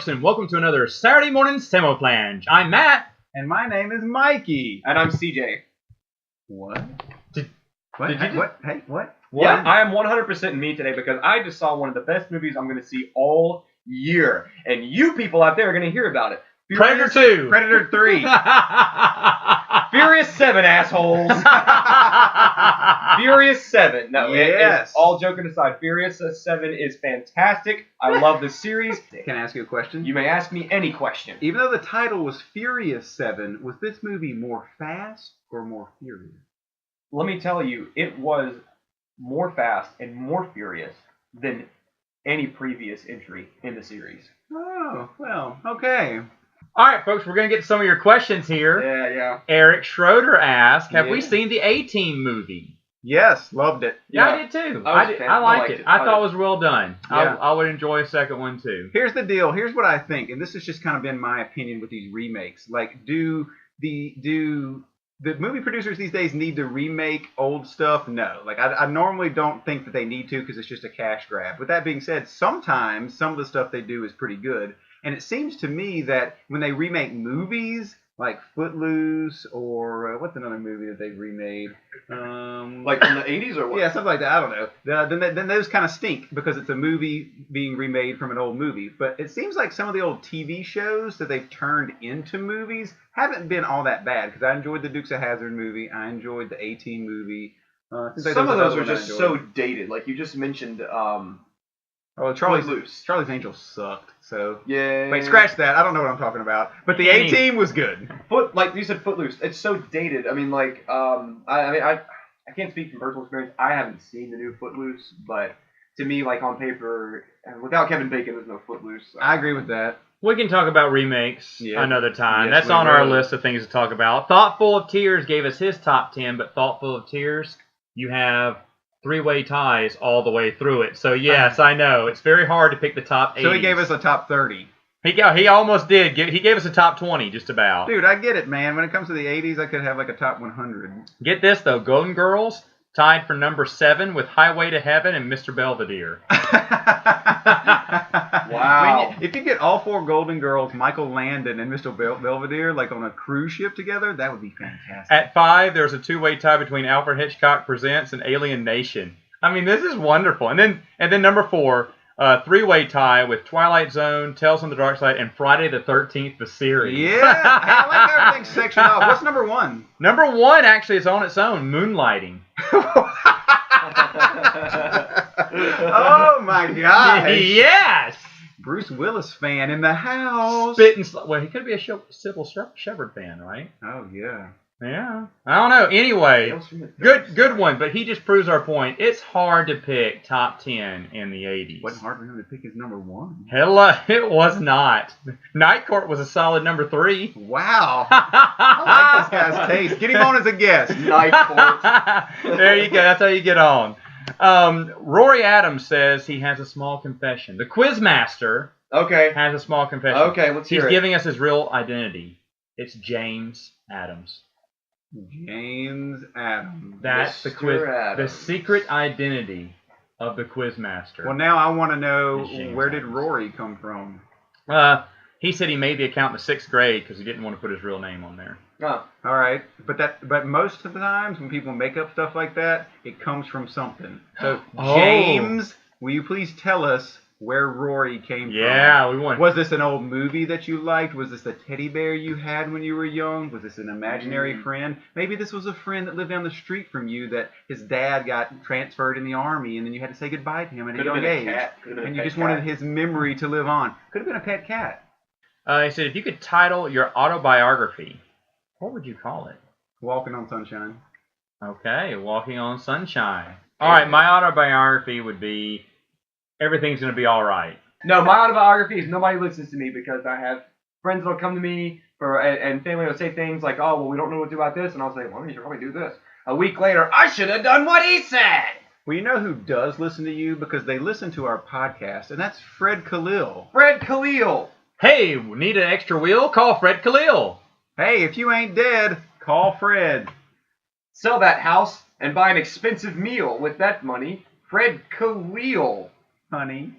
folks, and welcome to another Saturday morning Samoflange. I'm Matt. And my name is Mikey. And I'm CJ. What? What? Hey, what? Yeah, I am 100% me today because I just saw one of the best movies I'm going to see all year. And you people out there are going to hear about it. Predator 2. Predator 3. Furious 7, assholes. Furious 7. No, yes. All joking aside, Furious 7 is fantastic. I love this series. Can I ask you a question? You may ask me any question. Even though the title was Furious 7, was this movie more fast or more furious? Let me tell you, it was more fast and more furious than any previous entry in the series. Oh, well, okay. All right, folks, we're going to get to some of your questions here. Yeah. Eric Schroeder asked, have we Yeah. seen the A-Team movie? Yes, loved it. Yeah, I did too. I liked it. I thought it was well done. Yeah. I would enjoy a second one too. Here's the deal. Here's what I think, and this has just kind of been my opinion with these remakes. Like, do the movie producers these days need to remake old stuff? No. Like, I normally don't think that they need to because it's just a cash grab. With that being said, sometimes some of the stuff they do is pretty good. And it seems to me that when they remake movies, like Footloose or what's another movie that they've remade? Like in the 80s or what? Yeah, something like that. I don't know. Then those kind of stink because it's a movie being remade from an old movie. But it seems like some of the old TV shows that they've turned into movies haven't been all that bad. Because I enjoyed the Dukes of Hazzard movie. I enjoyed the A-Team movie. Some of those are just so dated. Like you just mentioned. Charlie's Angels sucked. So yeah. wait, scratch that. I don't know what I'm talking about. But the A-Team was good. Like you said, Footloose. It's so dated. I mean, like, I can't speak from personal experience. I haven't seen the new Footloose, but to me, like on paper, without Kevin Bacon, there's no Footloose. I agree with that. We can talk about remakes another time. Yes, That's on our list of things to talk about. Thoughtful of Tears gave us his top 10, but Thoughtful of Tears, you have three-way ties all the way through it. So, yes, I know. It's very hard to pick the top 80. So he gave us a top 30. He almost did. He gave us a top 20, just about. Dude, I get it, man. When it comes to the 80s, I could have like a top 100. Get this, though. Golden Girls tied for number 7 with Highway to Heaven and Mr. Belvedere. Wow. If you get all 4 Golden Girls, Michael Landon and Mr. Belvedere, like on a cruise ship together, that would be fantastic. At 5, there's a two-way tie between Alfred Hitchcock Presents and Alien Nation. I mean, this is wonderful. And then number 4, three-way tie with Twilight Zone, Tales from the Dark Side, and Friday the 13th, the series. Yeah, I like how everything's sectioned off. What's number 1? Number 1 actually is on its own, Moonlighting. Oh my gosh! Yes. Bruce Willis fan in the house. Well, he could be a Sybil Shepherd fan, right? Oh yeah. Yeah. I don't know. Anyway, good one. But he just proves our point. It's hard to pick top 10 in the 80s. Wasn't hard for him to pick his number 1. Hello, it was not. Night Court was a solid number 3. Wow. I like this guy's taste. Get him on as a guest. Night Court. There you go. That's how you get on. Rory Adams says he has a small confession. The Quizmaster has a small confession. Okay, let's hear it. He's giving us his real identity. It's James Adams. James Adams. That's the secret identity of the Quizmaster. Well, now I want to know, where did Rory come from? He said he made the account in the 6th grade because he didn't want to put his real name on there. Oh. All right, but most of the times when people make up stuff like that, it comes from something. So James, will you please tell us where Rory came from? Yeah, we want. Was this an old movie that you liked? Was this a teddy bear you had when you were young? Was this an imaginary friend? Maybe this was a friend that lived down the street from you that his dad got transferred in the army and then you had to say goodbye to him at a young age. And you just wanted his memory to live on. Could have been a pet cat. He said, if you could title your autobiography, what would you call it? Walking on Sunshine. Okay, Walking on Sunshine. All right, my autobiography would be Everything's Gonna Be All Right. No, my autobiography is nobody listens to me because I have friends that'll come to me and family will say things like, oh, well, we don't know what to do about this. And I'll say, well, you should probably do this. A week later, I should have done what he said. Well, you know who does listen to you? Because they listen to our podcast, and that's Fred Khalil. Fred Khalil. Hey, need an extra wheel? Call Fred Khalil. Hey, if you ain't dead, call Fred. Sell that house and buy an expensive meal with that money. Fred Khalil. Honey.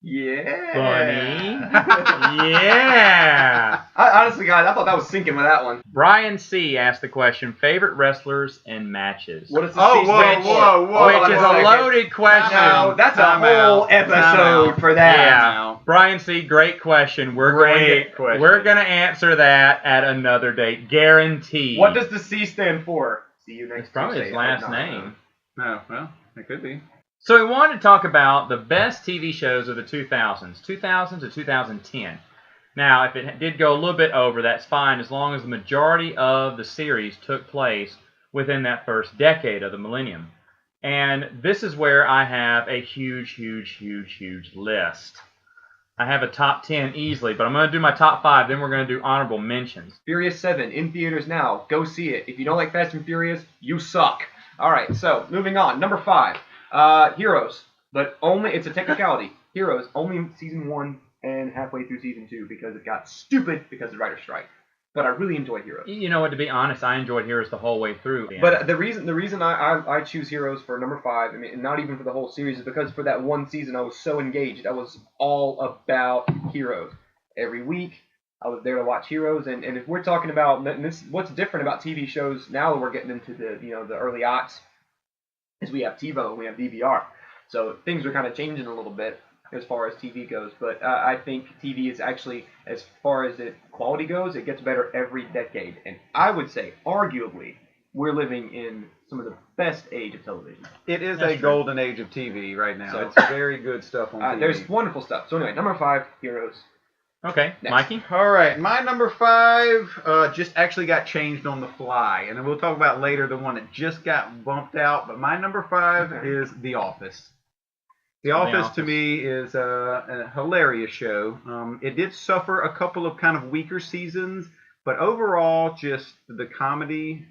Yeah. Bunny. Yeah. Honestly, guys, I thought that was sinking with that one. Brian C. asked the question, favorite wrestlers and matches. What is the Oh, C whoa, stand for? whoa, whoa. Which Hold is on a second. loaded question. No, that's a Time whole out. episode Time out. for that. Yeah. Brian C., great question. We're Great question. We're going to answer that at another date. Guaranteed. What does the C stand for? See you next It's probably his Tuesday. last No. name. No, well, it could be. So we wanted to talk about the best TV shows of the 2000s, 2000 to 2010. Now, if it did go a little bit over, that's fine, as long as the majority of the series took place within that first decade of the millennium. And this is where I have a huge list. I have a top 10 easily, but I'm going to do my top 5, then we're going to do honorable mentions. Furious 7 in theaters now. Go see it. If you don't like Fast and Furious, you suck. All right, so moving on. Number 5, Heroes, but only it's a technicality. Heroes only in season 1 and halfway through season 2 because it got stupid because of the writer's strike. But I really enjoy Heroes. You know what? To be honest, I enjoyed Heroes the whole way through. But the reason I choose Heroes for number 5, I mean, not even for the whole series, is because for that one season I was so engaged. I was all about Heroes. Every week I was there to watch Heroes, and if we're talking about this, what's different about TV shows now that we're getting into the early aughts, is we have TiVo and we have DVR. So things are kind of changing a little bit as far as TV goes, but I think TV is actually, as far as the quality goes, it gets better every decade. And I would say, arguably, we're living in some of the best age of television. It is That's a true. golden age of TV right now. So- It's very good stuff on TV. There's wonderful stuff. So anyway, number 5, Heroes. Okay, Next. Mikey? All right, my number 5 just actually got changed on the fly, and then we'll talk about later the one that just got bumped out. But my number 5 is The Office. The Office to me is a hilarious show. It did suffer a couple of kind of weaker seasons, but overall, just the comedy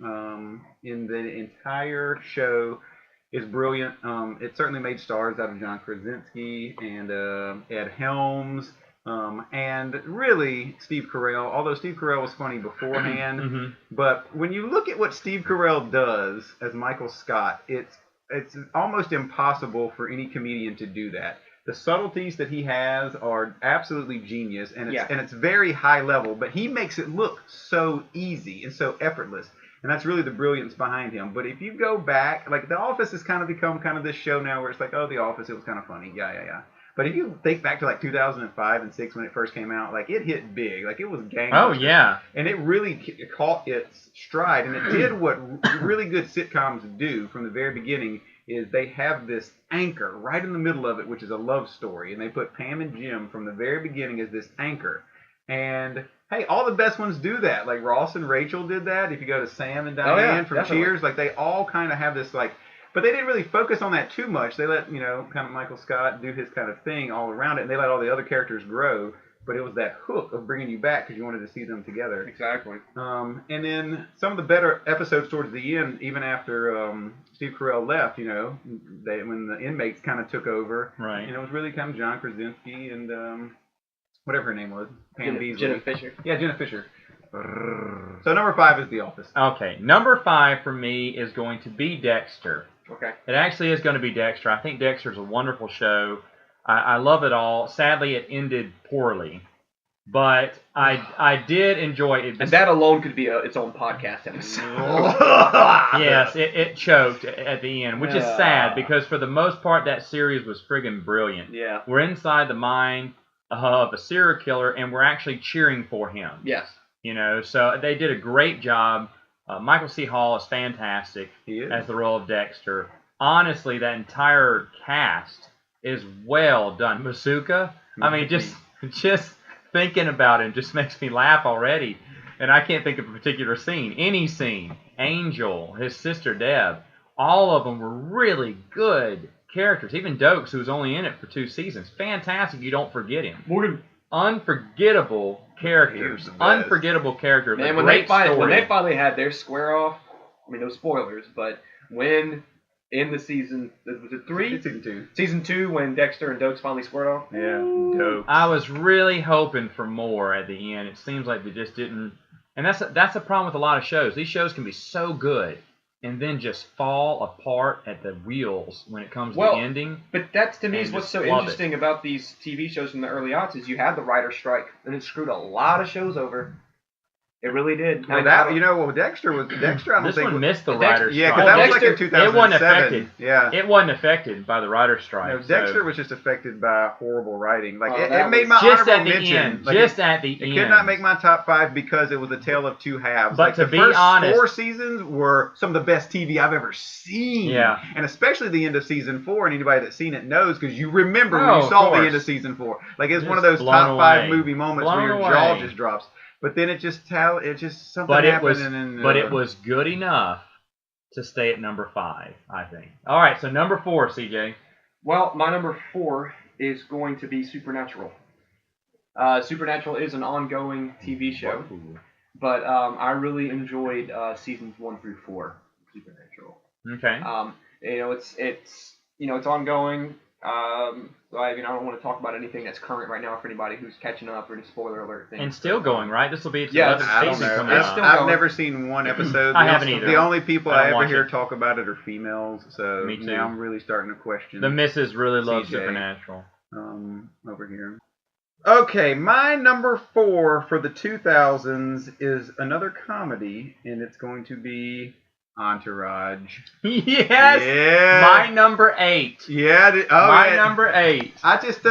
in the entire show is brilliant. It certainly made stars out of John Krasinski and Ed Helms. And really, Steve Carell, although Steve Carell was funny beforehand, Mhm. but when you look at what Steve Carell does as Michael Scott, it's almost impossible for any comedian to do that. The subtleties that he has are absolutely genius, and it's very high level, but he makes it look so easy and so effortless. And that's really the brilliance behind him. But if you go back, like The Office has kind of become kind of this show now where it's like, oh, The Office, it was kind of funny. Yeah. But if you think back to like 2005 and 6 when it first came out, like it hit big. Like it was gangbusters. Oh, yeah. And it really caught its stride. And it did what really good sitcoms do from the very beginning is they have this anchor right in the middle of it, which is a love story. And they put Pam and Jim from the very beginning as this anchor. And hey, all the best ones do that. Like Ross and Rachel did that. If you go to Sam and Diane from definitely. Cheers, like they all kind of have this like, but they didn't really focus on that too much. They let, kind of Michael Scott do his kind of thing all around it, and they let all the other characters grow. But it was that hook of bringing you back because you wanted to see them together. Exactly. And then some of the better episodes towards the end, even after Steve Carell left, when the inmates kind of took over. Right. It was really kind of John Krasinski and whatever her name was, Pam Beasley. Jenna Fisher. Yeah, Jenna Fisher. So number 5 is The Office. Okay, number 5 for me is going to be Dexter. Okay. It actually is going to be Dexter. I think Dexter's a wonderful show. I love it all. Sadly, it ended poorly, but I did enjoy it. And that alone could be its own podcast episode. Yes, it choked at the end, which is sad because for the most part that series was friggin' brilliant. Yeah. We're inside the mind of a serial killer and we're actually cheering for him. Yes. So they did a great job. Michael C. Hall is fantastic He is. as the role of Dexter. Honestly, that entire cast is well done. Masuka, I mean, just thinking about him just makes me laugh already. And I can't think of a particular scene. Any scene. Angel, his sister Deb, all of them were really good characters. Even Dokes, who was only in it for 2 seasons. Fantastic. You don't forget him. Morgan. Unforgettable characters. He was the best. Unforgettable character. Man, A when great they story. finally had their square off, I mean, no spoilers, but when in the season, was it 3? It's season 2. Season 2, when Dexter and Dokes finally squared off. Yeah, dope. I was really hoping for more at the end. It seems like they just didn't. And that's a problem with a lot of shows. These shows can be so good, and then just fall apart at the wheels when it comes to Well, the ending. But that's to me And is what's just so love interesting about these TV shows from the early aughts is you had the writer strike and it screwed a lot of shows over. It really did. Well, Dexter was Dexter. I don't This think one missed the Dexter- writer's Yeah, strike. because that was like in Dexter- 2007. It wasn't affected. Yeah. It wasn't affected by the writer's strike. No, so- Dexter was just affected by horrible writing. Like Oh, it that made was my just honorable at the mention. end. Like, Just at the it end. could not make my top 5 because it was a tale of two halves. But like to the be first honest- 4 seasons were some of the best TV I've ever seen. Yeah. And especially the end of season 4, and anybody that's seen it knows because you remember when Oh, you of saw the course. end of season 4. Like it's Just one of those blown top 5 away. movie moments Blown where your away. jaw just drops. But then it just something But it happened. was, and then, but it was good enough to stay at number 5, I think. All right, so number 4, CJ. Well, my number 4 is going to be Supernatural. Supernatural is an ongoing TV show, but I really enjoyed seasons 1 through 4 of Supernatural. Okay. It's ongoing. So I don't want to talk about anything that's current right now for anybody who's catching up or any spoiler alert things. And still going, right? This will be its Yeah, 11th I don't season know. coming It's out. still I've going. never seen one episode. I haven't either. The only people I I don't ever watch hear it. talk about it are females. So Me too. now I'm really starting to question. The missus really loves CJ. Supernatural. Over here. Okay, my number 4 for the 2000s is another comedy, and it's going to be Entourage. Yes! Yeah. My number 8. Yeah. My number 8. I just,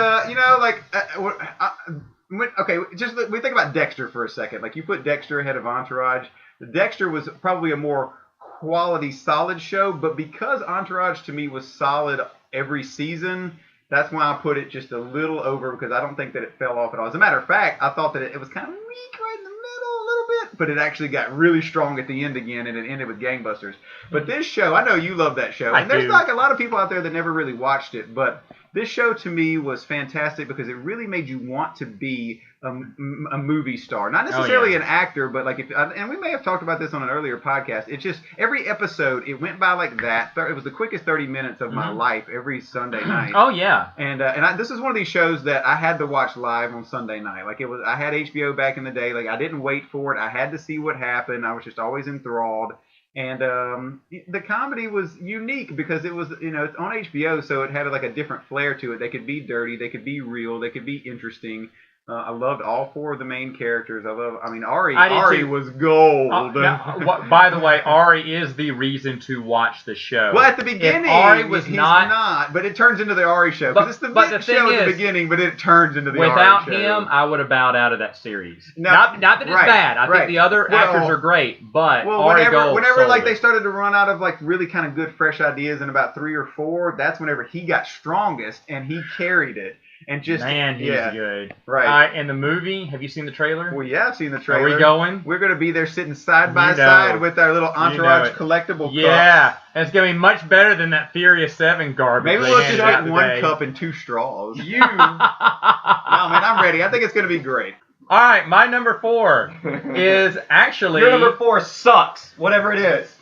we think about Dexter for a second. Like, you put Dexter ahead of Entourage. Dexter was probably a more quality, solid show, but because Entourage to me was solid every season, that's why I put it just a little over, because I don't think that it fell off at all. As a matter of fact, I thought that it was kind of weak right in the middle a little bit, but it actually got really strong at the end again, and it ended with gangbusters. But this show, I know you love that show, and there's do. like a lot of people out there that never really watched it, but this show to me was fantastic because it really made you want to be a movie star, not necessarily an actor, but like and we may have talked about this on an earlier podcast. It's just every episode it went by like that. It was the quickest 30 minutes of my life every Sunday night. Oh, yeah. And this is one of these shows that I had to watch live on Sunday night. Like I had HBO back in the day. Like I didn't wait for it. I had to see what happened. I was just always enthralled. And the comedy was unique because it was, it's on HBO, so it had like a different flair to it. They could be dirty, they could be real, they could be interesting. I loved all 4 of the main characters. Ari. Ari was gold. By the way, Ari is the reason to watch the show. Well, at the beginning, if Ari was he's not, not, but it turns into the Ari show. But- Because it's the but big the thing show at the is, beginning, but it turns into the without Ari show. him, I would have bowed out of that series. No, not that it's right, bad. I right. think the other actors are great, but Ari Gold whenever sold like they it. started to run out of like really kind of good fresh ideas in about 3 or 4, that's whenever he got strongest and he carried it. And just Man, he's good. Right. And the movie, have you seen the trailer? Well, yeah, I've seen the trailer. Are we going? We're going to be there sitting side by You know. side with our little Entourage it. collectible Yeah, cups. and it's going to be much better than that Furious 7 garbage. Maybe they we'll just handed out get one today. cup and 2 straws. You. No, man, I'm ready. I think it's going to be great. All right, my number 4 is actually... Your number 4 sucks, whatever it is.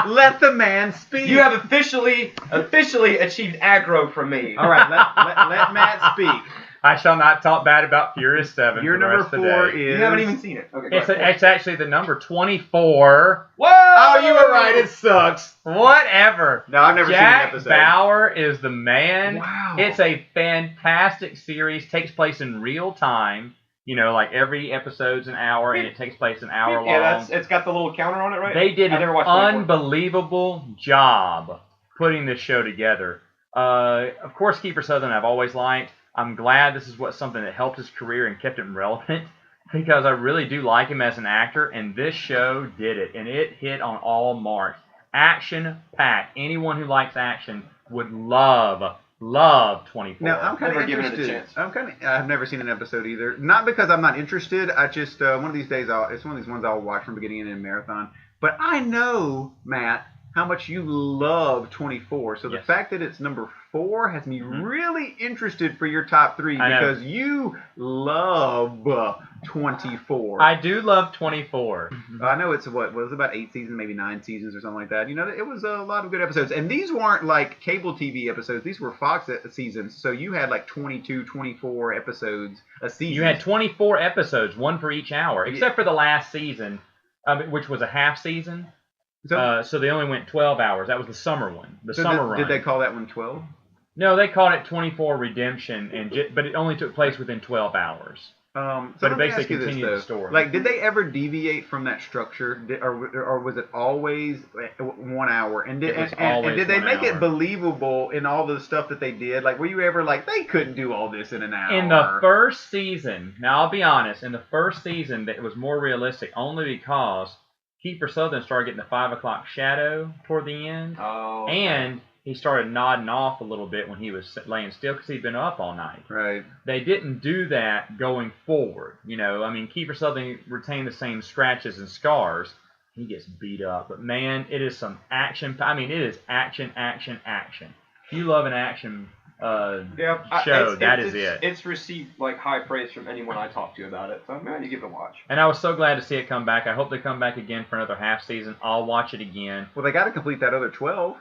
Let the man speak. You have officially achieved aggro from me. All right, let Matt speak. I shall not talk bad about Furious 7 Your for the number rest of the 4 day. is... You haven't even seen it. Okay, go ahead. It's actually the number 24. Whoa! Oh, you were right. It sucks. Whatever. No, I've never seen an Jack episode. Bauer is the man. Wow. It's a fantastic series. Takes place in real time. Like every episode's an hour, and it takes place an hour long. Yeah, it's got the little counter on it, right? They did I an never watched 24. unbelievable job putting this show together. Of course, Kiefer Sutherland I've always liked. I'm glad this is something that helped his career and kept him relevant because I really do like him as an actor, and this show did it, and it hit on all marks. Action-packed. Anyone who likes action would love 24. Now, I'm kind of Never given it a interested. chance. I've never seen an episode either. Not because I'm not interested. I just one of these days it's one of these ones I'll watch from beginning and end marathon. But I know, Matt, how much you love 24. So the Yes. fact that it's number 4 has me really interested for your top 3 I know. because you love 24. I do love 24. I know it's was it about 8 seasons, maybe 9 seasons or something like that. It was a lot of good episodes. And these weren't like cable TV episodes. These were Fox seasons. So you had like 22, 24 episodes a season. You had 24 episodes, one for each hour, except for the last season, which was a half season. So they only went 12 hours. That was the summer one, the summer run. Did they call that one 12? No, they called it 24 Redemption, but it only took place within 12 hours. So but let it me basically ask you this, continued though. the story. Like, did they ever deviate from that structure, or was it always 1 hour? And did they make it believable in all the stuff that they did? Like, were you ever like, they couldn't do all this in an hour? In the first season, now I'll be honest, in the first season, it was more realistic only because Kiefer Sutherland started getting the 5 o'clock shadow toward the end, and he started nodding off a little bit when he was laying still because he'd been up all night. Right. They didn't do that going forward. I mean, Kiefer Sutherland retained the same scratches and scars. He gets beat up. But, man, it is some action. I mean, it is action, action, action. If you love an action show, that is it. It's received, high praise from anyone I talk to about it. So I'm going to give it a watch. And I was so glad to see it come back. I hope they come back again for another half season. I'll watch it again. Well, they got to complete that other 12.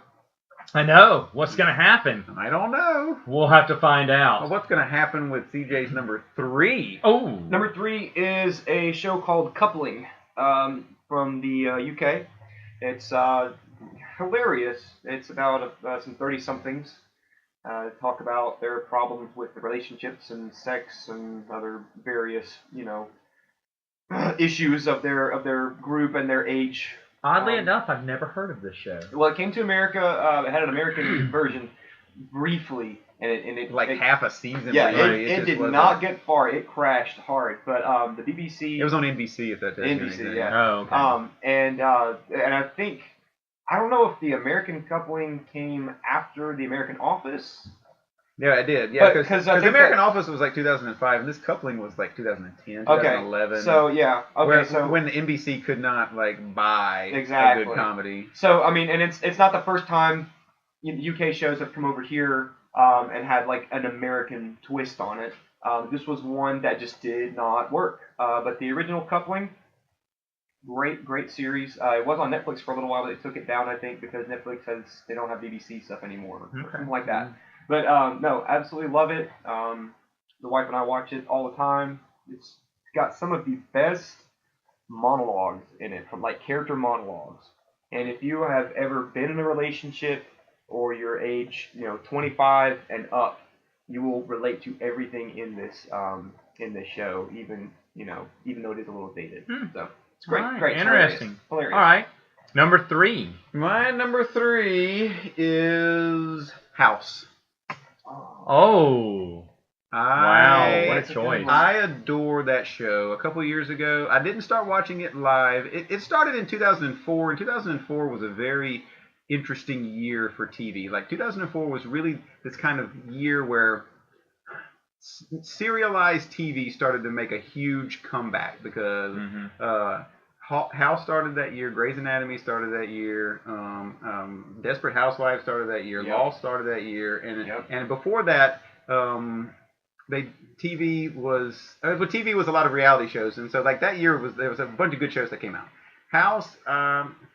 I know. What's going to happen? I don't know. We'll have to find out. Well, what's going to happen with CJ's number 3? Oh. Number 3 is a show called Coupling from the UK. It's hilarious. It's about some 30-somethings talk about their problems with the relationships and sex and other various, issues of their group and their age. Oddly enough, I've never heard of this show. Well, it came to America. It had an American version briefly, and it half a season. Yeah, it did not get far. It crashed hard. But the BBC. It was on NBC at that time. NBC, yeah. Oh, okay. And I think I don't know if the American Coupling came after the American Office. Yeah, it did. Yeah, because the American Office was 2005, and this Coupling was 2010, 2011. Okay. So yeah. Okay. When the NBC could not buy exactly a good comedy. So I mean, and it's not the first time UK shows have come over here and had an American twist on it. This was one that just did not work. But the original Coupling, great series. It was on Netflix for a little while, but they took it down, I think, because Netflix they don't have BBC stuff anymore, or something like that. But no, absolutely love it. The wife and I watch it all the time. It's got some of the best monologues in it, from character monologues. And if you have ever been in a relationship or your age, 25 and up, you will relate to everything in this show, even though it is a little dated. So it's great, right, great, interesting, hilarious. All right, number 3. My number 3 is House. Oh. Wow, what a choice. I adore that show. A couple years ago, I didn't start watching it live. It started in 2004, and 2004 was a very interesting year for TV. 2004 was really this kind of year where serialized TV started to make a huge comeback because House started that year, Grey's Anatomy started that year, Desperate Housewives started that year, Law started that year, and before that, TV was a lot of reality shows, and so that year there was a bunch of good shows that came out. House,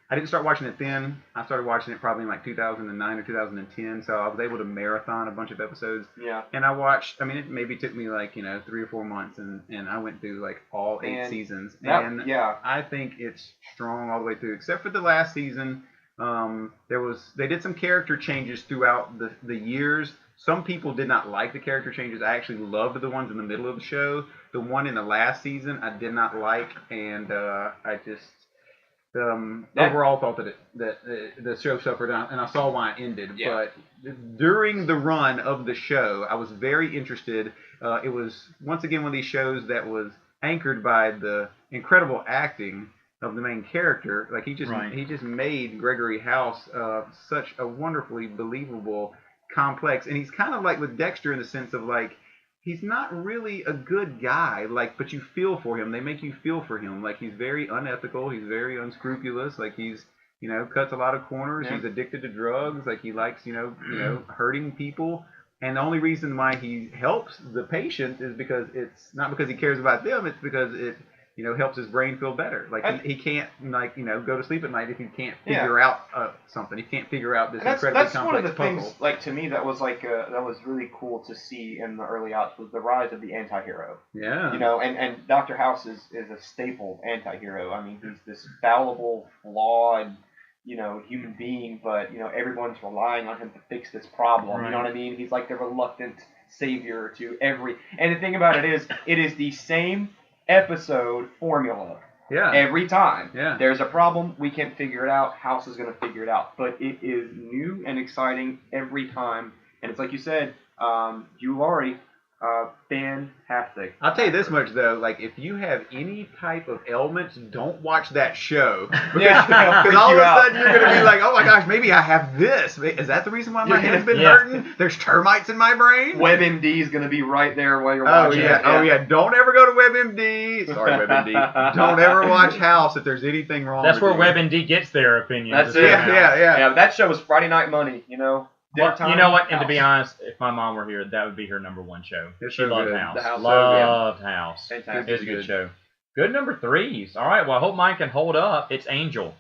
I didn't start watching it then. I started watching it probably in 2009 or 2010, so I was able to marathon a bunch of episodes. Yeah. And I watched, it maybe took me 3 or 4 months, and I went through all 8 seasons. I think it's strong all the way through, except for the last season. They did some character changes throughout the years. Some people did not like the character changes. I actually loved the ones in the middle of the show. The one in the last season I did not like, and I just overall thought that the show suffered, and I saw why it ended. Yeah. But during the run of the show, I was very interested. It was once again one of these shows that was anchored by the incredible acting of the main character. He just made Gregory House such a wonderfully believable, complex, and he's kind of like with Dexter in the sense of he's not really a good guy, but you feel for him. They make you feel for him. He's very unethical. He's very unscrupulous. He's, cuts a lot of corners. Yeah. He's addicted to drugs. He likes, hurting people. And the only reason why he helps the patient is because it's not because he cares about them. It's because it, helps his brain feel better. He can't, go to sleep at night if he can't figure out something. He can't figure out this incredibly complex puzzle. That's one of the things, to me, that was that was really cool to see in the early aughts was the rise of the anti-hero. Yeah. And Dr. House is a staple anti-hero. He's this fallible, flawed, human being, but everyone's relying on him to fix this problem. You know what I mean? He's like the reluctant savior to and the thing about it is the same episode formula. Yeah. Every time. Yeah. There's a problem, we can't figure it out, House is going to figure it out. But it is new and exciting every time. And it's like you said, Hugh Laurie, fantastic. I'll tell you this much though, like if you have any type of ailments, don't watch that show. Because all of a sudden you're going to be like, oh my gosh, maybe I have this. Is that the reason why my head's been hurting? There's termites in my brain? WebMD is going to be right there while you're watching it. Oh yeah, don't ever go to WebMD. Sorry, WebMD. Don't ever watch House if there's anything wrong. That's where WebMD gets their opinion. That's it. Yeah, that show was Friday Night Money, Well, you know what? And to be honest, if my mom were here, that would be her number one show. She loved House. The House loved House. Fantastic. It's a good show. Good number 3s. All right. Well, I hope mine can hold up. It's Angel.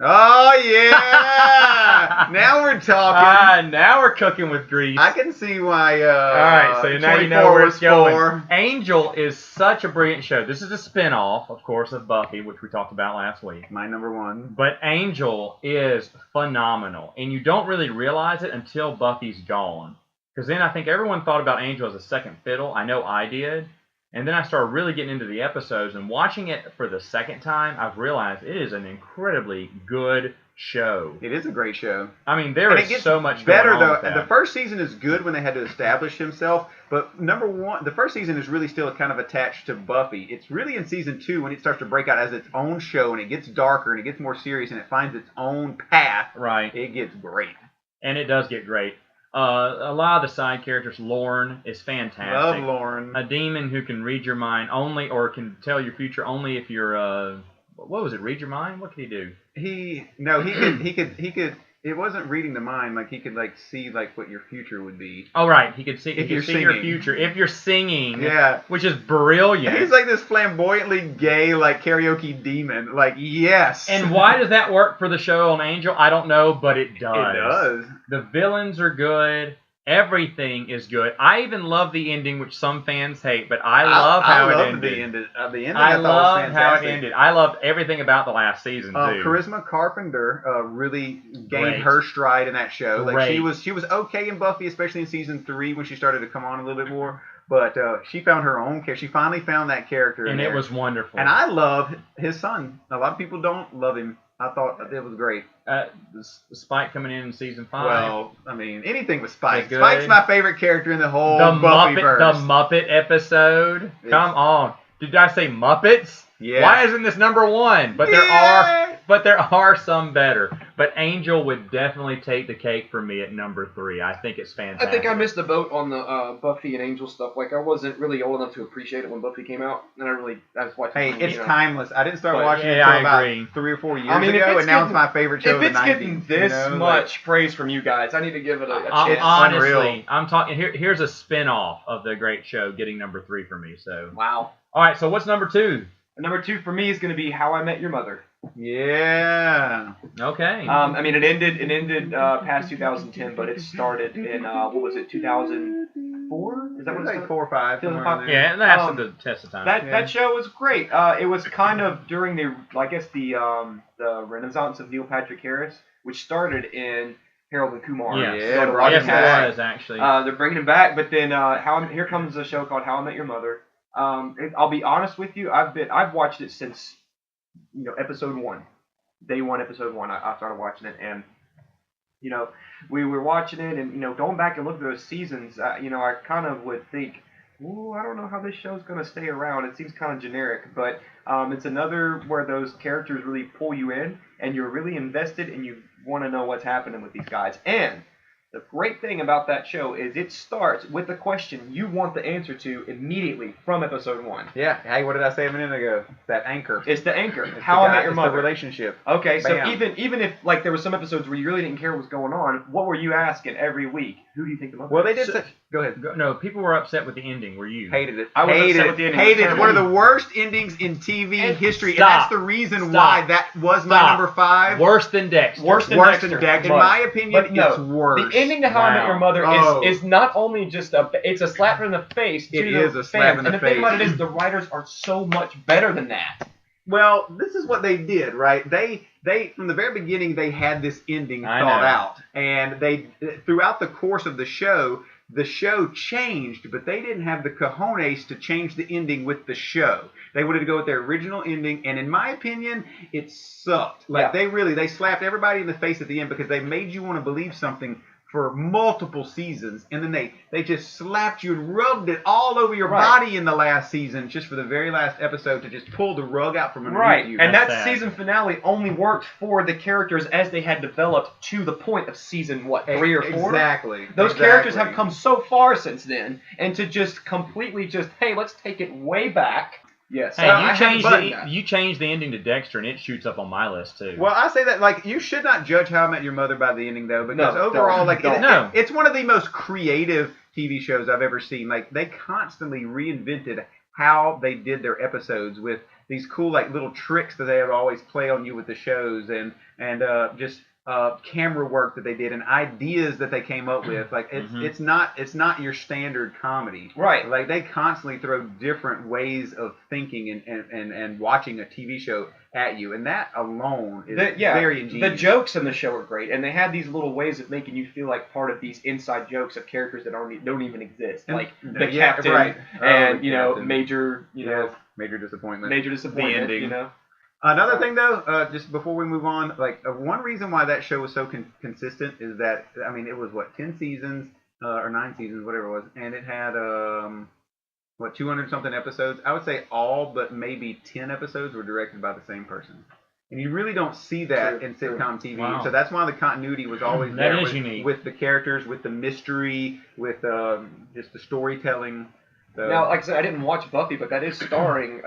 Oh yeah! Now we're talking. Now we're cooking with grease. I can see why. All right, so now you know where it's going. 4. Angel is such a brilliant show. This is a spinoff, of course, of Buffy, which we talked about last week. My number 1. But Angel is phenomenal, and you don't really realize it until Buffy's gone. Because then I think everyone thought about Angel as a second fiddle. I know I did. And then I started really getting into the episodes, and watching it for the second time, I've realized it is an incredibly good show. It is a great show. I mean, there is so much better going on though. with that. The first season is good when they had to establish himself, but number 1, the first season is really still kind of attached to Buffy. It's really in season 2 when it starts to break out as its own show, and it gets darker and it gets more serious, and it finds its own path. Right. It gets great. And it does get great. A lot of the side characters, Lorne is fantastic. Love Lorne. A demon who can read your mind only, or can tell your future only if you're, what was it, read your mind? What could he do? He could, it wasn't reading the mind, like he could like see like what your future would be. Oh, right. He could see, if you're see singing. your future. If you're singing. Yeah. Which is brilliant. He's like this flamboyantly gay, like karaoke demon. Like, yes. And why does that work for the show on Angel? I don't know, but it does. It does. The villains are good. Everything is good. I even love the ending, which some fans hate, but I love how it ended. The ending I love was how it ended. I loved everything about the last season too. Charisma Carpenter really gained her stride in that show. Like she was okay in Buffy, especially in season 3 when she started to come on a little bit more. But she found her own character. She finally found that character, and it was wonderful. And I love his son. A lot of people don't love him. I thought it was great. Spike coming in season 5. Well, I mean, anything with Spike. Spike's my favorite character in the whole Buffyverse. The Muppet episode. Come on. Did I say Muppets? Yeah. Why isn't this number 1? But there are some better. But Angel would definitely take the cake for me at number 3. I think it's fantastic. I think I missed the boat on the Buffy and Angel stuff. Like, I wasn't really old enough to appreciate it when Buffy came out, and I was watching. Hey, it's timeless. I didn't start watching it until about 3 or 4 years ago, and now it's my favorite show of the 90s. If it's getting this much praise from you guys, I need to give it a chance. Honestly, unreal. I'm talking. Here's a spin-off of the great show getting number 3 for me. So wow. All right. So what's number 2? Number 2 for me is going to be How I Met Your Mother. Yeah. Okay. I mean, it ended past 2010, but it started in what was it, 2004? Is that what it's like 4 or 5? Yeah, that stood the test of time. That show was great. It was kind of during the renaissance of Neil Patrick Harris, which started in Harold and Kumar. Yeah, yes, it was actually. They're bringing him back, but then here comes a show called How I Met Your Mother. I'll be honest with you. I've watched it since episode 1, day 1, episode 1. I started watching it, and we were watching it, and going back and looking at those seasons, I kind of would think, ooh, I don't know how this show's gonna stay around. It seems kind of generic, but it's another where those characters really pull you in, and you're really invested, and you want to know what's happening with these guys. And the great thing about that show is it starts with a question you want the answer to immediately from episode 1. Yeah. Hey, what did I say a minute ago? That anchor. It's the anchor. How I Met Your Mother. The relationship. Okay, so Bam. even if like there were some episodes where you really didn't care what was going on, what were you asking every week? Who do you think the mother? Well, they did. Go ahead. No, people were upset with the ending. Were you? Hated it. I was upset with the ending. Hated it. One of the worst endings in TV history, and that's the reason why that was my number 5. Worse than Dexter. Worse than Dexter. In my opinion, it's worse. The ending to How I Met Your Mother is not only just it's a slap in the face. It is a slap in the face. And the thing about it is the writers are so much better than that. Well, this is what they did, right? They from the very beginning they had this ending I thought know. out, and they throughout the course of the show changed, but they didn't have the cojones to change the ending with the show. They wanted to go with their original ending, and in my opinion, it sucked. Like they slapped everybody in the face at the end because they made you want to believe something for multiple seasons, and then they just slapped you and rubbed it all over your body in the last season just for the very last episode to just pull the rug out from underneath you. And That's that sad. season finale only worked for the characters as they had developed to the point of season, 3 or 4? Exactly. Those characters have come so far since then, and to just completely hey, let's take it way back. Yes. Hey, I you changed the ending to Dexter, and it shoots up on my list too. Well, I say that like you should not judge How I Met Your Mother by the ending though, because No, overall, don't. it's one of the most creative TV shows I've ever seen. Like they constantly reinvented how they did their episodes with these cool like little tricks that they would always play on you with the shows, and just camera work that they did and ideas that they came up with. Like it's not your standard comedy. Right. Like they constantly throw different ways of thinking and watching a TV show at you, and that alone is very ingenious. The jokes in the show are great, and they had these little ways of making you feel like part of these inside jokes of characters that don't even exist, like the captain and major major disappointment. Major disappointment. The ending. You know. Another thing, though, just before we move on, like one reason why that show was so consistent is that I mean it was 10 seasons or 9 seasons, whatever it was, and it had 200 something episodes. I would say all but maybe 10 episodes were directed by the same person, and you really don't see that in sitcom TV. Wow. So that's why the continuity was always That there is unique. with the characters, with the mystery, with just the storytelling. So, Now, like I said, I didn't watch Buffy, but that is starring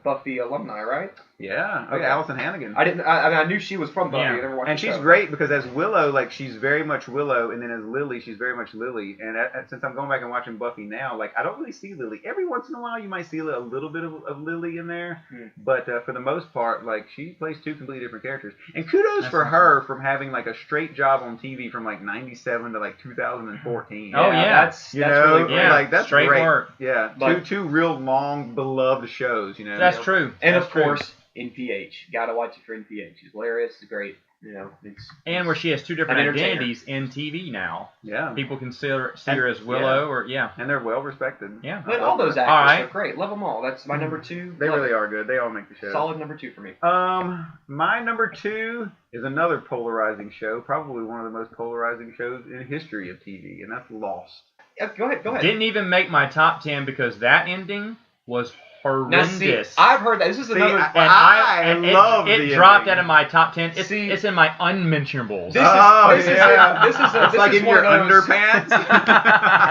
Buffy alumni, right? yeah, Okay. Allison Hannigan. I didn't. I mean, I knew she was from Buffy. Yeah. I never watched And the she's show. great because as Willow, like she's very much Willow, and then as Lily, she's very much Lily. And since I'm going back and watching Buffy now, like I don't really see Lily. Every once in a while, you might see a little bit of Lily in there, but for the most part, like she plays 2 completely different characters. And kudos for her from having like a straight job on TV from like '97 to like 2014. Oh, yeah. That's You really know, great. Yeah. like that's Straight great. work. Yeah, But- two real long beloved shows. You know, That's true. And That's of true. course, NPH. Gotta watch it for NPH. It's hilarious. It's great. And where she has 2 different An entertainer. identities in TV now. Yeah, People can see her as Willow and they're well respected. Yeah. But all those actors All right. are great. Love them all. That's my number 2. They Love really it. are good. They all make the show. Solid number 2 for me. My number 2 is another polarizing show, probably one of the most polarizing shows in history of TV, and that's Lost. Yeah, go ahead. Didn't even make my top 10 because that ending was Now, see, horrendous. I've heard that. This is another. I love it the dropped ending. out of my top 10. See- it's in my unmentionables. This This is this like is in one your of those- underpants.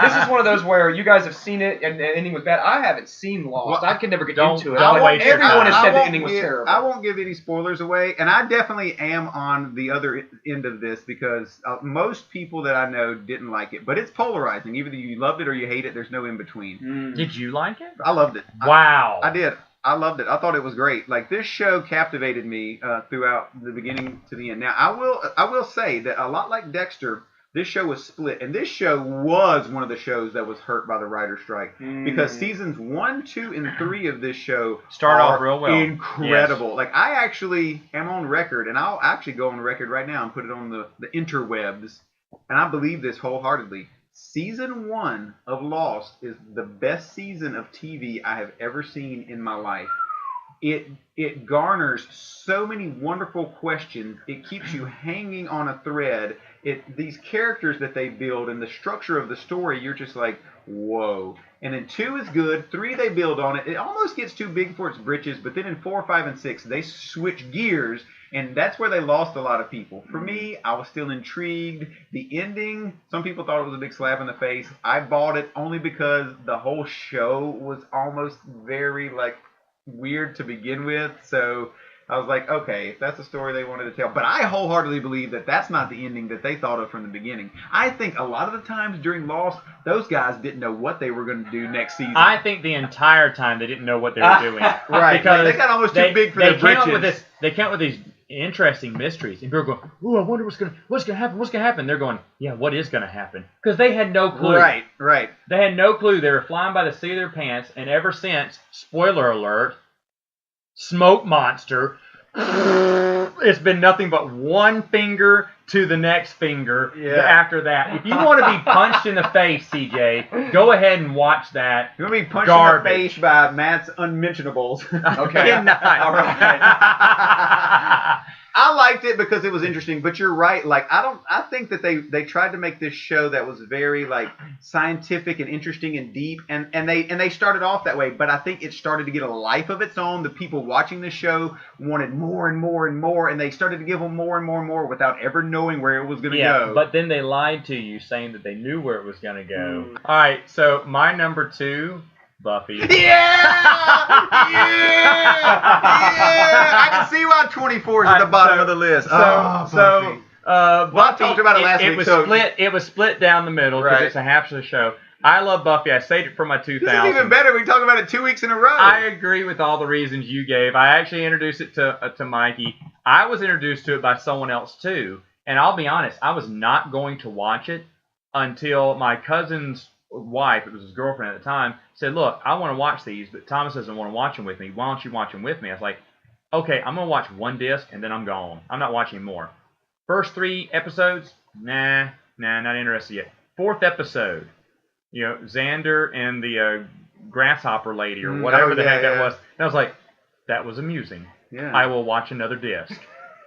This is one of those where you guys have seen it and the ending was bad. I haven't seen Lost. Well, I could never get don't- into it. don't But waste your everyone time. has said the won't ending was give- terrible. I won't give any spoilers away, and I definitely am on the other end of this because most people that I know didn't like it. But it's polarizing. Either you loved it or you hate it. There's no in between. Did you like it? I loved it. Wow. I did. I loved it. I thought it was great. Like this show captivated me throughout the beginning to the end. Now I will say that a lot like Dexter, this show was split, and this show was one of the shows that was hurt by the writer's strike because seasons 1, 2, and 3 of this show Start are off real well. incredible. Yes. Like I actually am on record, and I'll actually go on record right now and put it on the interwebs, and I believe this wholeheartedly. Season 1 of Lost is the best season of TV I have ever seen in my life. It garners so many wonderful questions. It keeps you hanging on a thread. These characters that they build and the structure of the story, you're just like, whoa. And then 2 is good. 3, they build on it. It almost gets too big for its britches, but then in 4, 5, and 6, they switch gears, and that's where they lost a lot of people. For me, I was still intrigued. The ending, some people thought it was a big slap in the face. I bought it only because the whole show was almost very, like, weird to begin with, so I was like, okay, if that's the story they wanted to tell. But I wholeheartedly believe that that's not the ending that they thought of from the beginning. I think a lot of the times during Lost, those guys didn't know what they were going to do next season. I think the entire time they didn't know what they were doing. Right, Because like, they got almost too big for their britches. They came up with these interesting mysteries, and people go, "Oh, I wonder what's gonna happen." They're going, "Yeah, what is gonna happen?" Because they had no clue. Right. They had no clue. They were flying by the seat of their pants, and ever since, spoiler alert, smoke monster, it's been nothing but one finger to the next finger Yeah. after that. If you want to be punched in the face, CJ, go ahead and watch that. You're going to be punched Garbage. in the face by Matt's unmentionables. Okay. All right. I liked it because it was interesting, but you're right. Like I think that they tried to make this show that was very like scientific and interesting and deep, and they started off that way. But I think it started to get a life of its own. The people watching this show wanted more and more and more, and they started to give them more and more and more without ever knowing where it was going to go. But then they lied to you, saying that they knew where it was going to go. All right, so my number 2. Buffy. Yeah! I can see why 24 is at the bottom of the list. Buffy, I talked about it last week. It was split down the middle because it's a half of the show. I love Buffy. I saved it for my 2000. This is even better. We talked about it 2 weeks in a row. I agree with all the reasons you gave. I actually introduced it to Mikey. I was introduced to it by someone else too, and I'll be honest, I was not going to watch it until my cousin's wife, it was his girlfriend at the time, said, look, I want to watch these, but Thomas doesn't want to watch them with me. Why don't you watch them with me? I was like, okay, I'm going to watch one disc, and then I'm gone. I'm not watching more. First 3 episodes, nah, not interested yet. 4th episode, Xander and the grasshopper lady, or whatever the heck that was. And I was like, that was amusing. Yeah. I will watch another disc.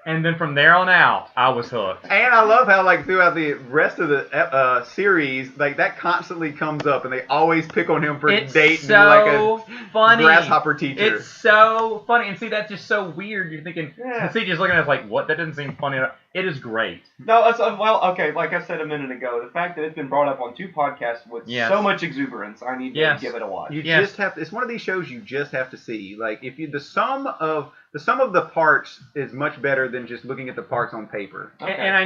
And then from there on out, I was hooked. And I love how, like, throughout the rest of the series, like, that constantly comes up, and they always pick on him for dating like a funny. grasshopper teacher. It's so funny. And see, that's just so weird. You're thinking, CJ's looking at us like, what? That doesn't seem funny. It is great. No, okay, like I said a minute ago, the fact that it's been brought up on 2 podcasts with so much exuberance, I need to give it a watch. You just have to, it's one of these shows you just have to see. Like, if you, the sum of the parts is much better than just looking at the parts on paper. Okay. And I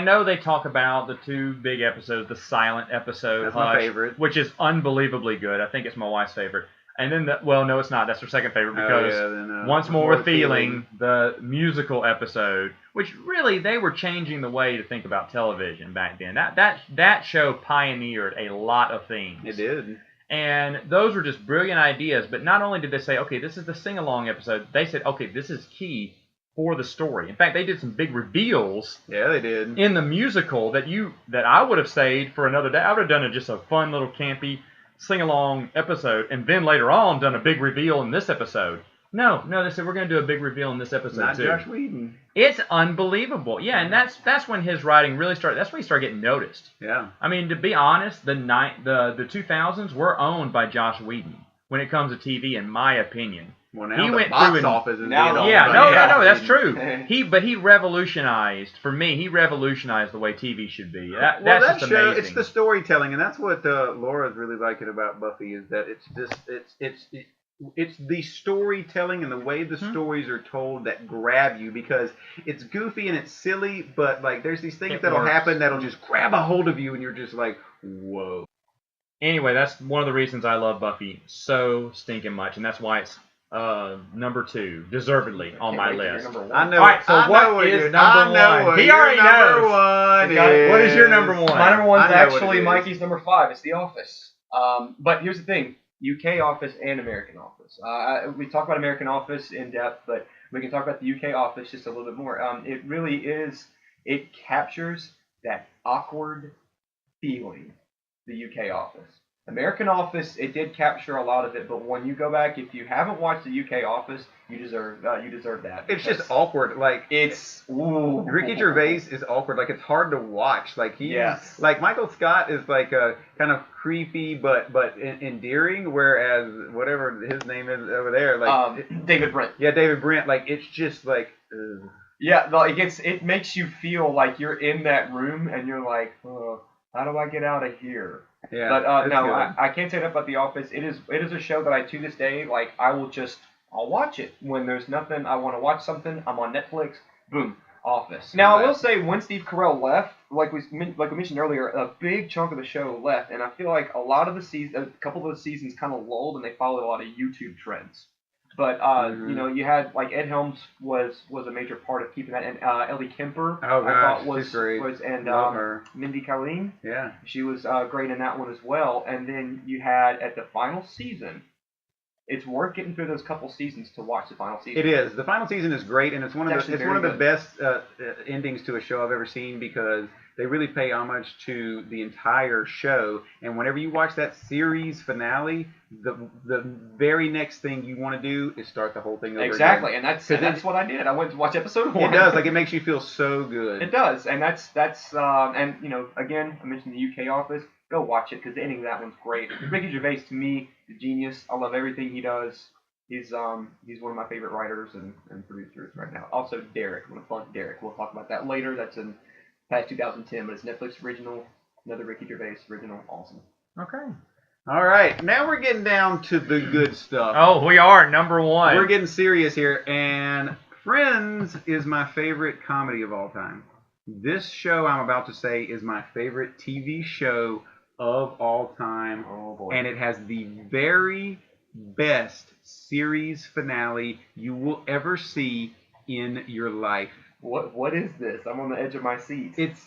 know they talk about the 2 big episodes, the silent episode, That's my favorite, which is unbelievably good. I think it's my wife's favorite. And then, no, it's not. That's her second favorite because Once More with Feeling, the musical episode, which really they were changing the way to think about television back then. That show pioneered a lot of things. It did. And those were just brilliant ideas. But not only did they say, okay, this is the sing-along episode, they said, okay, this is key for the story. In fact, they did some big reveals. Yeah, they did. In the musical that I would have saved for another day. I would have done just a fun little campy sing-along episode, and then later on done a big reveal in this episode. No, they said we're going to do a big reveal in this episode too. Not Josh Whedon. It's unbelievable. Yeah, and that's when his writing really started. That's when he started getting noticed. Yeah. I mean, to be honest, the 2000s were owned by Josh Whedon when it comes to TV, in my opinion. Well, now the box office is now. No, that's true. He revolutionized. For me, he revolutionized the way TV should be. That's just amazing. It's the storytelling, and that's what Laura's really liking about Buffy is that it's the storytelling and the way the stories are told that grab you, because it's goofy and it's silly, but like there's these things that'll happen that'll just grab a hold of you, and you're just like, whoa. Anyway, that's one of the reasons I love Buffy so stinking much, and that's why it's number 2, deservedly on my list. I know. All right, so what is number 1? He already knows. What is your number 1? My number 1 is actually Mikey's number 5. It's The Office. But here's the thing: UK Office and American Office. We talk about American Office in depth, but we can talk about the UK Office just a little bit more. It really is. It captures that awkward feeling. The UK Office. American Office, it did capture a lot of it, but when you go back, if you haven't watched the UK Office, you deserve that. It's just awkward. Like Ricky Gervais is awkward. Like it's hard to watch. Like like Michael Scott is like a kind of creepy but endearing, whereas whatever his name is over there, like David Brent. Yeah, David Brent. Like it's just like. Yeah, like it makes you feel like you're in that room and you're like, how do I get out of here? Yeah, but no, I can't say enough about The Office. It is a show that I, to this day, like I'll watch it when there's nothing. I want to watch something. I'm on Netflix. Boom, Office. Now I will say, when Steve Carell left, like we mentioned earlier, a big chunk of the show left, and I feel like a couple of the seasons kind of lulled, and they followed a lot of YouTube trends. But you had like Ed Helms was a major part of keeping that, and Ellie Kemper I thought was great. And Mindy Kaling, she was great in that one as well. And then you had at the final season, it's worth getting through those couple seasons to watch the final season. It is. The final season is great, and it's one of the best endings to a show I've ever seen because they really pay homage to the entire show. And whenever you watch that series finale, the very next thing you want to do is start the whole thing over exactly, again. and that's what I did. I went to watch episode 1. It does. Like, it makes you feel so good. It does, and that's and again, I mentioned the UK Office. Go watch it because the ending of that one's great. Ricky Gervais, to me, is a genius. I love everything he does. He's one of my favorite writers and producers right now. Also, Derek. I'm gonna plug Derek. We'll talk about that later. That's in past 2010, but it's Netflix original. Another Ricky Gervais original. Awesome. Okay. All right, now we're getting down to the good stuff. Oh, we are number 1. We're getting serious here, and Friends is my favorite comedy of all time. This show I'm about to say is my favorite TV show of all time. Oh boy. And it has the very best series finale you will ever see in your life. What is this? I'm on the edge of my seat. It's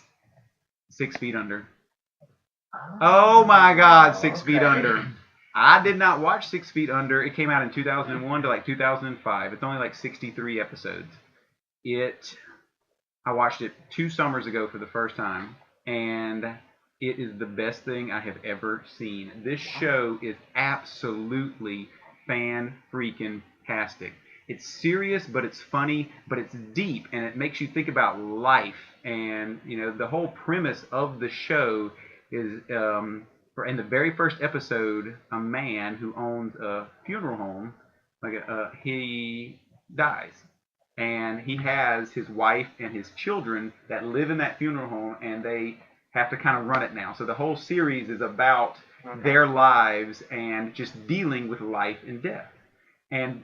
6 Feet Under. Oh my God, 6 Feet Under. I did not watch 6 Feet Under. It came out in 2001 to like 2005. It's only like 63 episodes. I watched it 2 summers ago for the first time, and it is the best thing I have ever seen. This show is absolutely fan-freaking-tastic. It's serious, but it's funny, but it's deep, and it makes you think about life. And, the whole premise of the show is, in the very first episode, a man who owns a funeral home, he dies. And he has his wife and his children that live in that funeral home, and they have to kind of run it now. So the whole series is about their lives and just dealing with life and death. And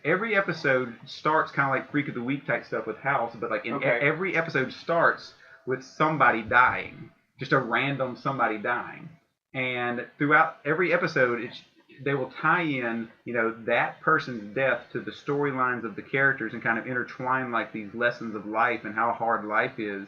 every episode starts kind of like Freak of the Week type stuff with House, but every episode starts with somebody dying, just a random somebody dying. And throughout every episode, they will tie in, that person's death to the storylines of the characters and kind of intertwine like these lessons of life and how hard life is.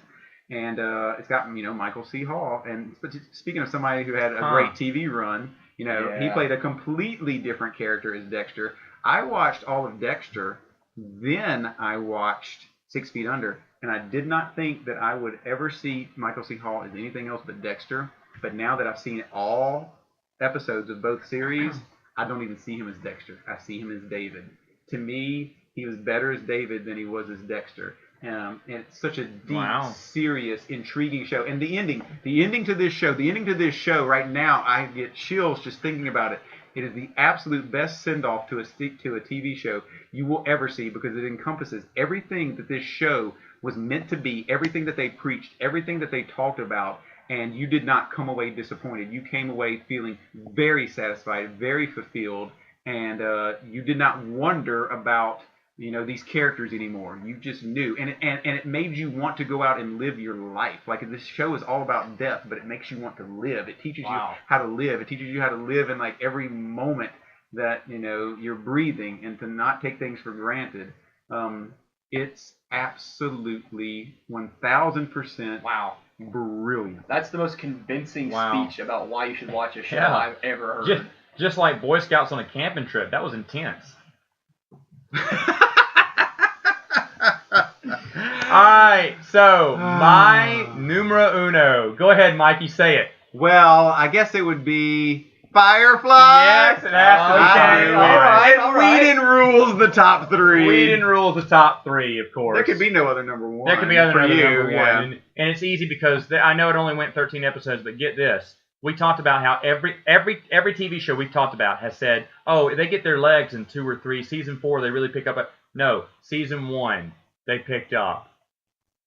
And it's got, Michael C. Hall. And speaking of somebody who had a great TV run, he played a completely different character as Dexter. I watched all of Dexter, then I watched 6 Feet Under, and I did not think that I would ever see Michael C. Hall as anything else but Dexter. But now that I've seen all episodes of both series, I don't even see him as Dexter. I see him as David. To me, he was better as David than he was as Dexter. And it's such a deep, serious, intriguing show. And the ending to this show right now, I get chills just thinking about it. It is the absolute best send-off to a TV show you will ever see because it encompasses everything that this show was meant to be, everything that they preached, everything that they talked about, and you did not come away disappointed. You came away feeling very satisfied, very fulfilled, and you did not wonder about these characters anymore. You just knew, and it made you want to go out and live your life. Like, this show is all about death, but it makes you want to live. It teaches you how to live. It teaches you how to live in like every moment that you're breathing, and to not take things for granted. It's absolutely 1,000% brilliant. That's the most convincing speech about why you should watch a show I've ever heard. Just like Boy Scouts on a camping trip. That was intense. Alright, so my numero uno. Go ahead, Mikey, say it. Well, I guess it would be Firefly. Yes, it has to be. All right. Whedon rules the top 3. Whedon rules the top 3, of course. There could be no other number 1. There could be other number 1. And it's easy because I know it only went 13 episodes, but get this. We talked about how every TV show we've talked about has said, oh, they get their legs in 2 or 3. Season 4, they really pick up. No, season 1, they picked up.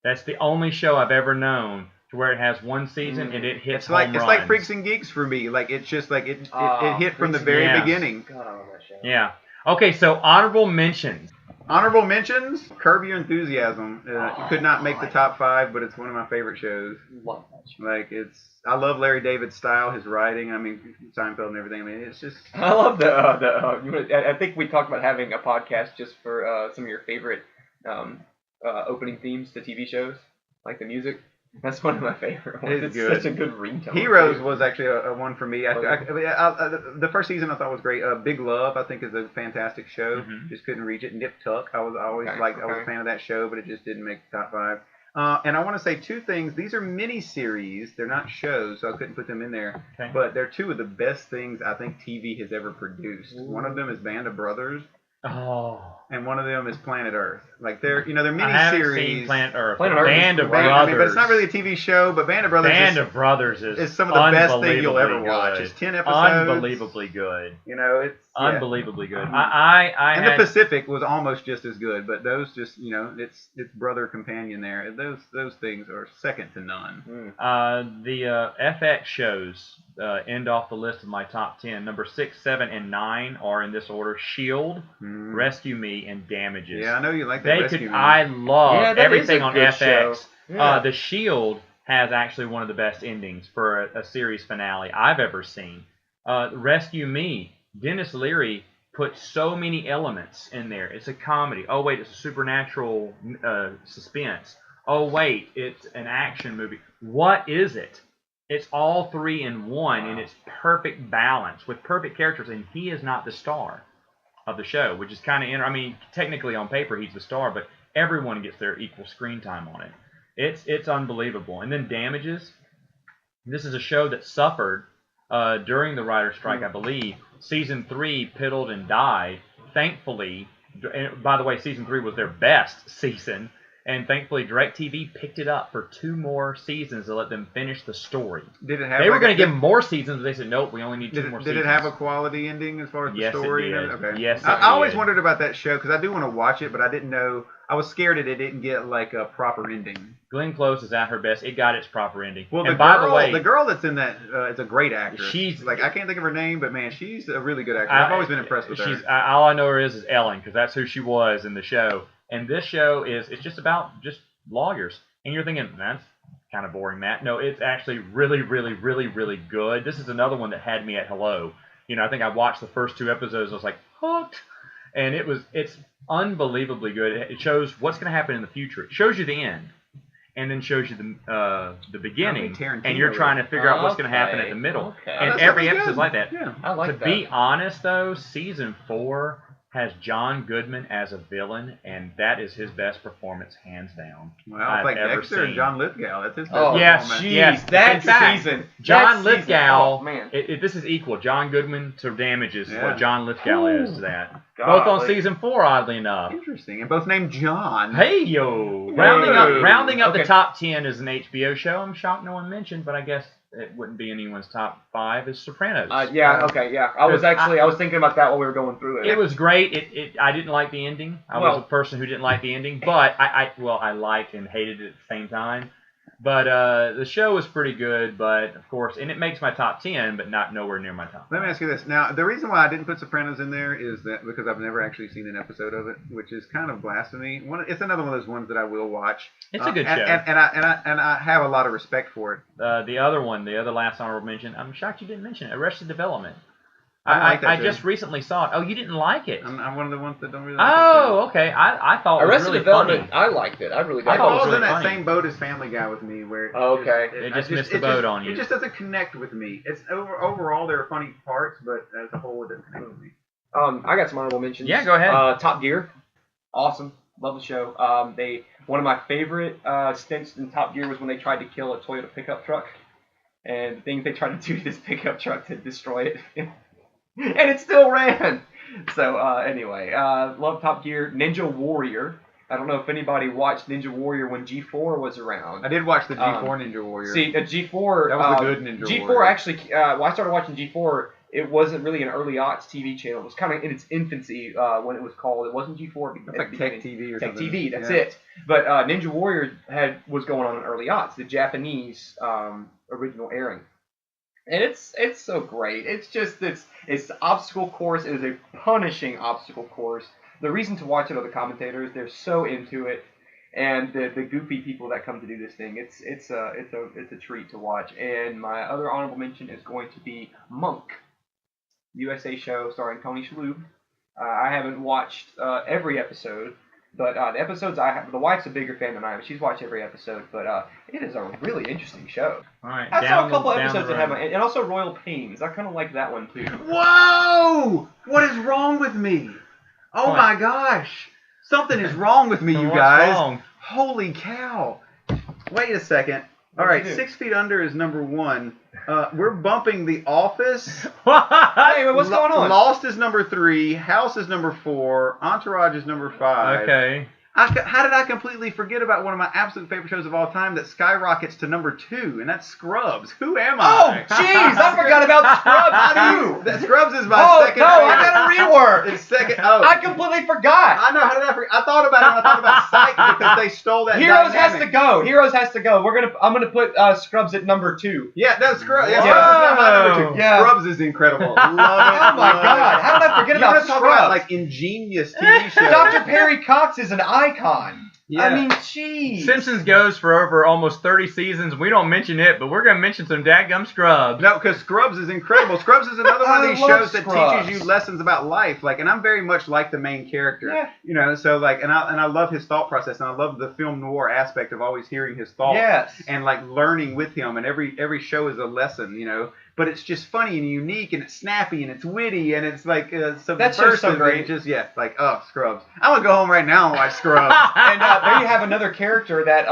That's the only show I've ever known to where it has one season and it hits home runs. It's like Freaks and Geeks for me. Like, it's just like it hit from the very beginning. God, I love that show. Yeah. Okay, so honorable mentions. Honorable mentions, Curb Your Enthusiasm. It could not make the top 5, but it's one of my favorite shows. Love that show. Like, I love Larry David's style, his writing. I mean, Seinfeld and everything. I mean, it's just. I love I think we talked about having a podcast just for some of your favorite opening themes to TV shows, like the music. That's one of my favorite ones. It's It's good. such a good ringtone. Heroes was actually a one for me. The first season I thought was great. Big Love I think is a fantastic show. Mhm. Just couldn't reach it. Nip Tuck I was always Okay, I was a okay. fan of that show, but it just didn't make the top 5. And I want to say 2 things. These are mini series. They're not shows, so I couldn't put them in there. Okay. But they're 2 of the best things I think TV has ever produced. Ooh. One of them is Band of Brothers, Oh. and one of them is Planet Earth. Like they're they're mini I haven't series. seen Planet Earth. Planet Earth Band is of great. Brothers. I mean, but it's not really a TV show. But Band of Brothers Band of Brothers is some of the best thing you'll ever watch. good. It's 10 episodes. Unbelievably good. It's Unbelievably good. Mhm. I And had, the Pacific was almost just as good, but those just its brother companion there. Those things are second to none. the FX shows end off the list of my top 10. Number 6, 7, and 9 are in this order: Shield, Rescue Me, and Damages. Yeah, I know you like that. Rescue Me. I love Yeah, that everything is a on good FX. show. Yeah. The Shield has actually one of the best endings for a series finale I've ever seen. Rescue Me, Dennis Leary put so many elements in there. It's a comedy. Oh wait, it's a supernatural suspense. Oh wait, it's an action movie. What is it? It's all 3 in one, and it's perfect balance with perfect characters, and he is not the star of the show, which is kind of I mean, technically on paper he's the star, but everyone gets their equal screen time on it. It's unbelievable. And then Damages. This is a show that suffered during the writer's strike, I believe. Season 3 piddled and died. Thankfully, and by the way, Season 3 was their best season. And thankfully, DirecTV picked it up for 2 more seasons to let them finish the story. Did it have? They were going to give them more seasons, but they said, nope, we only need 2 more seasons. Did it have a quality ending as far as the story? Yes, it did. Okay. Yes, it I always did. wondered about that show because I do want to watch it, but I didn't know. I was scared that it didn't get like a proper ending. Glenn Close is at her best. It got its proper ending. Well, and by the way, the girl that's in that is a great actress. She's like I can't think of her name, but man, she's a really good actress. I've always been impressed with her. All I know her is Ellen because that's who she was in the show. And this show it's just about just lawyers. And you're thinking that's kind of boring, Matt. No, it's actually really, really, really, really good. This is another one that had me at hello. I think I watched the first 2 episodes. I was like hooked, and it's unbelievably good. It shows what's going to happen in the future. It shows you the end, and then shows you the beginning, and you're trying to figure out what's going to happen at the middle. Okay. And every episode's like that. Yeah, I like To that. be honest, though, Season 4 has John Goodman as a villain, and that is his best performance, hands down. Well, I've like ever Dexter and seen. John Lithgow. That's his best Oh, Yes, performance. yes. That In fact, season. John That season. Lithgow, Oh, man. this is equal. John Goodman to Damages is Yeah. what John Lithgow is to that. God, Both on like- Season 4, oddly enough. Interesting, and both named John. Hey yo! Hey. Rounding up Okay. the top 10 is an HBO show. I'm shocked no one mentioned, but I guess it wouldn't be anyone's top 5. Is Sopranos. Yeah. I was thinking about that while we were going through it. It was great. I didn't like the ending. I was a person who didn't like the ending, but I liked and hated it at the same time. But the show was pretty good, but of course, and it makes my top 10, but not nowhere near my top. Let me ask you this. Now, the reason why I didn't put Sopranos in there is that because I've never actually seen an episode of it, which is kind of blasphemy. It's another one of those ones that I will watch. It's a good show. And I have a lot of respect for it. The other last honorable mention, I'm shocked you didn't mention it, Arrested Development. I like that I show. just recently saw it. Oh, you didn't like it? I'm one of the ones that don't really like Oh, okay. I thought it was Arrested really Development. funny. I liked it. I really I did. thought it Falls was in really that funny. same boat as Family Guy with me, where Okay. It just missed the boat on you. It just doesn't connect with me. It's overall there are funny parts, but as a whole, it doesn't connect with me. I got some honorable mentions. Yeah, go ahead. Top Gear, awesome, love the show. One of my favorite stints in Top Gear was when they tried to kill a Toyota pickup truck, and the things they tried to do to this pickup truck to destroy it, and it still ran. So anyway, love Top Gear. Ninja Warrior. I don't know if anybody watched Ninja Warrior when G4 was around. I did watch the G4 Ninja Warrior. See, G4. That was the good Ninja G4 Warrior. actually. When I started watching G4, it wasn't really an early aughts TV channel. It was kind of in its infancy when it was called. It wasn't G4. It's like Tech TV or Tech something. TV. That's Yeah. it. But Ninja Warrior was going on in early aughts, the Japanese original airing. And it's so great. It's just it's the obstacle course. It is a punishing obstacle course. The reason to watch it are the commentators. They're so into it, and the goofy people that come to do this thing. It's a treat to watch. And my other honorable mention is going to be Monk, USA show starring Tony Shalhoub. I haven't watched every episode, But the episodes the wife's a bigger fan than I am. She's watched every episode, but it is a really interesting show. All right. I saw a couple episodes that have, and also Royal Pains. I kind of like that one too. Whoa! What is wrong with me? Oh What? my gosh! Something is wrong with me, you What's guys. wrong? Holy cow! Wait a second. All right, 6 Feet Under is number 1. We're bumping The Office. Hey, what's going on? Lost is number 3. House is number 4. Entourage is number 5. Okay. How did I completely forget about one of my absolute favorite shows of all time that skyrockets to number 2, and that's Scrubs? Who am Oh, I? jeez, I forgot about Scrubs too. That Scrubs is my second no, favorite. I gotta rework. It's second. Oh, I completely forgot. I know. How did I forget? I thought about it. And I thought about Psych because they stole that. Heroes dynamic. has to go. Heroes has to go. I'm gonna put Scrubs at number 2. Yeah, that's Scrubs. Yeah, Whoa. Scrubs is my number 2. Yeah. Scrubs is incredible. Love it. Oh my love God! it. How did I forget You about want to talk about Scrubs? like ingenious TV shows? Dr. Perry Cox is an icon. Yeah. I mean, jeez. Simpsons goes for over almost 30 seasons. We don't mention it, but we're going to mention some dadgum Scrubs. No, because Scrubs is incredible. Scrubs is another one of I these love shows that Scrubs. teaches you lessons about life. Like, and I'm very much like the main character. Yeah. You know, so like, and I love his thought process, and I love the film noir aspect of always hearing his thoughts. Yes. And like learning with him, and every show is a lesson. You know. But it's just funny and unique, and it's snappy, and it's witty, and it's like subversive. That show's so great. And just Scrubs. I want to go home right now and watch Scrubs. And there you have another character that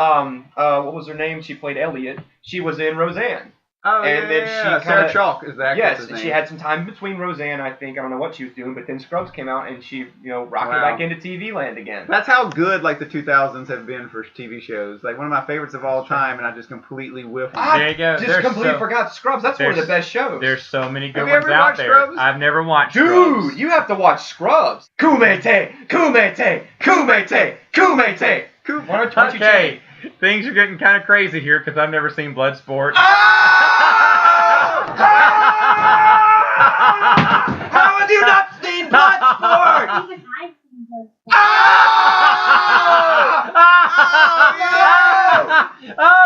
what was her name? She played Elliot. She was in Roseanne. Oh, And then she Sarah kinda- Chalk is the actress's Yes, name. she had some time between Roseanne, I think. I don't know what she was doing, but then Scrubs came out and she, rocketed Wow. back into TV land again. That's how good like the 2000s have been for TV shows. Like one of my favorites of all time, and I just completely whiffed. I There you go. just There's completely so- forgot Scrubs. That's one of the best shows. There's so many good Have you ones ever out watched there. Scrubs? I've never watched Dude, Scrubs. you have to watch Scrubs. Kumite, kumite, kumite, kumite. Why don't you Okay, things are getting kind of crazy here because I've never seen Bloodsport. How have you not seen Bloodsport? Even I've seen those.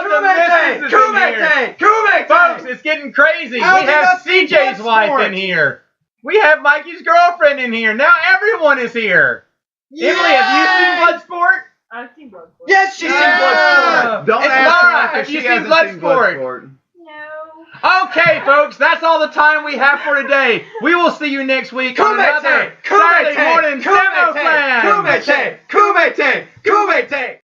The missus is in here. Kumite! Folks, it's getting crazy. How We did have I see CJ's wife Bloodsport? in here. We have Mikey's girlfriend in here. Now everyone is here. Emily, have you seen Bloodsport? I've seen Bloodsport. Yes, she's in Bloodsport. Don't It's ask Laura, her have if you she seen hasn't seen Bloodsport? Bloodsport. No. Okay, folks, that's all the time we have for today. We will see you next week on another Saturday morning Samoflange. Kumite! Kumite! Kumite!